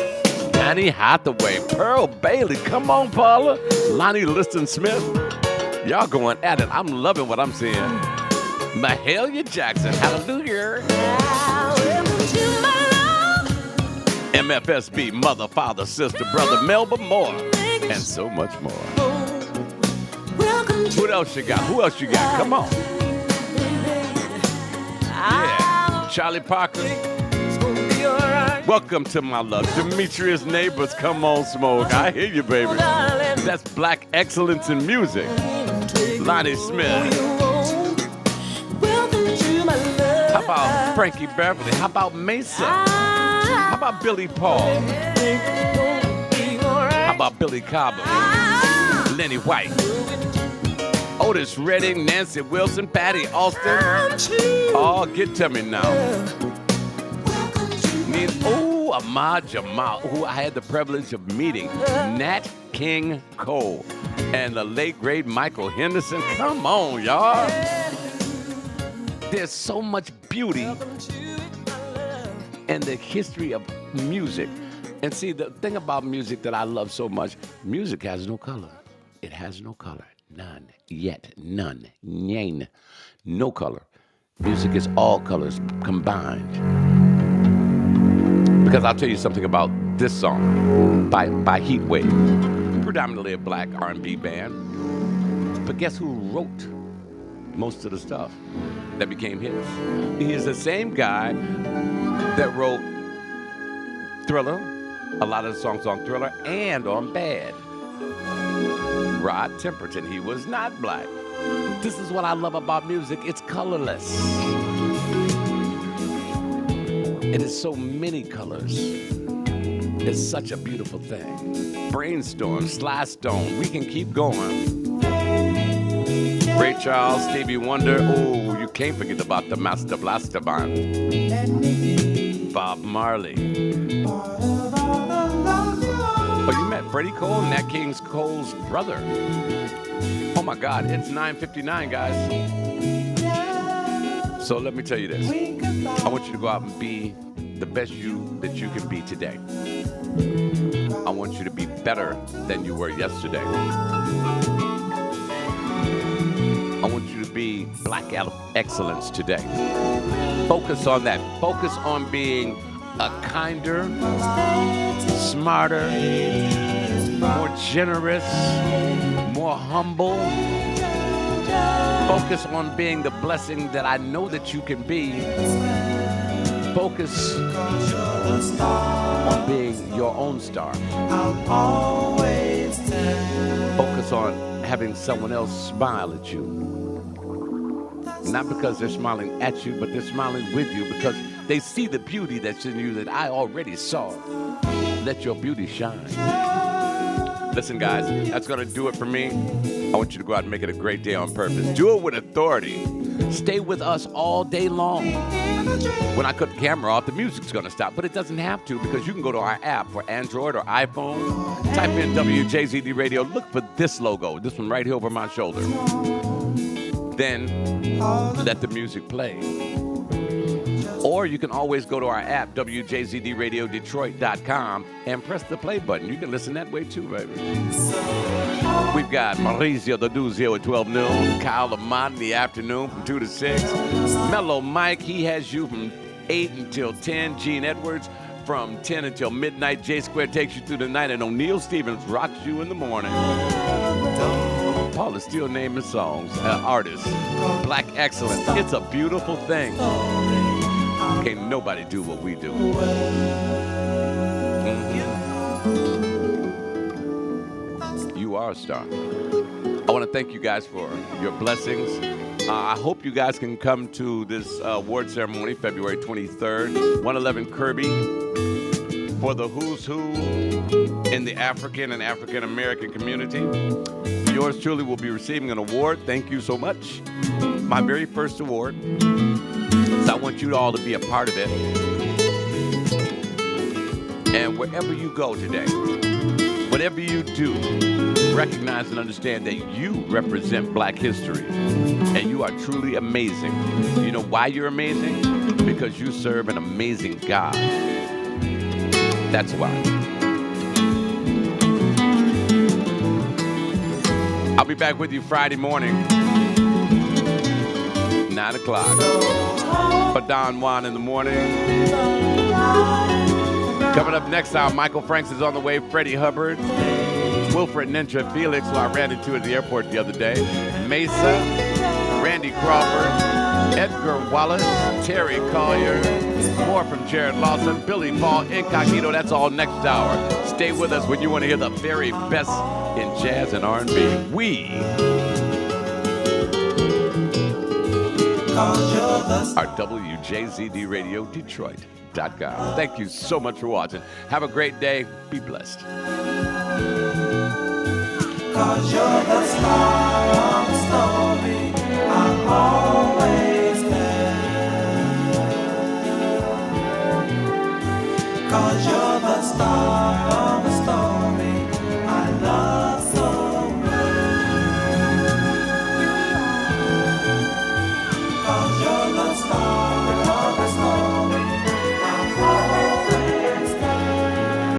Annie Hathaway, Pearl Bailey, come on, Paula. Lonnie Liston Smith, y'all going at it. I'm loving what I'm seeing. Mahalia Jackson, hallelujah. MFSB, mother, father, sister, brother, Melba Moore, and so much more. What else you got? Who else you got? Come on. Yeah, Charlie Parker. Welcome to my love. Demetrius Neighbors, come on, Smoke. I hear you, baby. That's black excellence in music. Lonnie Smith. How about Frankie Beverly? How about Mesa? How about Billy Paul? How about Billy Cobham? Lenny White? Otis Redding, Nancy Wilson, Patty Austin. Oh, get to me now. Ahmad Jamal, who I had the privilege of meeting. Nat King Cole and the late great Michael Henderson. Come on, y'all. There's so much beauty in the history of music. And see, the thing about music that I love so much, music has no color. It has no color. None. Yet. None. None. No color. Music is all colors combined. Because I'll tell you something about this song by Heatwave, predominantly a black R&B band. But guess who wrote most of the stuff that became hits? He is the same guy that wrote Thriller, a lot of the songs on Thriller, and on Bad. Rod Temperton, he was not black. This is what I love about music. It's colorless. It is so many colors. It's such a beautiful thing. Brainstorm, Sly Stone, we can keep going. Ray Charles, Stevie Wonder, oh, you can't forget about the Master Blaster Band. Bob Marley. Oh, you met Freddie Cole, Nat King Cole's brother. Oh my God, it's 9:59, guys. So let me tell you this. I want you to go out and be the best you that you can be today. I want you to be better than you were yesterday. I want you to be black excellence today. Focus on that. Focus on being a kinder, smarter, more generous, more humble. Focus on being the blessing that I know that you can be. Focus on being your own star. Focus on having someone else smile at you. Not because they're smiling at you, but they're smiling with you because they see the beauty that's in you that I already saw. Let your beauty shine. Listen, guys, that's going to do it for me. I want you to go out and make it a great day on purpose. Do it with authority. Stay with us all day long. When I cut the camera off, the music's going to stop, but it doesn't have to because you can go to our app for Android or iPhone. Type in WJZD Radio. Look for this logo, this one right here over my shoulder. Then let the music play. Or you can always go to our app, WJZDRadioDetroit.com, and press the play button. You can listen that way too, baby. We've got Mauricio the Dudes here at 12 noon, Kyle Lamont in the afternoon from 2 to 6, Mellow Mike, he has you from 8 until 10, Gene Edwards from 10 until midnight, J Square takes you through the night, and O'Neal Stevens rocks you in the morning. Paul is still naming songs, artists, black excellence. It's a beautiful thing. Can't nobody do what we do. You are a star. I want to thank you guys for your blessings. I hope you guys can come to this award ceremony February 23rd, 111 Kirby, for the who's who in the African and African American community. Yours truly will be receiving an award. Thank you so much. My very first award. So I want you all to be a part of it. And wherever you go today, whatever you do, recognize and understand that you represent black history. And you are truly amazing. You know why you're amazing? Because you serve an amazing God. That's why. I'll be back with you Friday morning, 9 o'clock. For Don Juan in the morning. Coming up next time, Michael Franks is on the way. Freddie Hubbard, Wilfred Ninja Felix, who I ran into at the airport the other day. Mesa, Randy Crawford, Edgar Wallace, Terry Collier, more from Jared Lawson, Billy Paul, Incognito. That's all next hour. Stay with us when you want to hear the very best in jazz and R&B. We are WJZD Radio Detroit.com. Thank you so much for watching. Have a great day. Be blessed. 'Cause you're the star.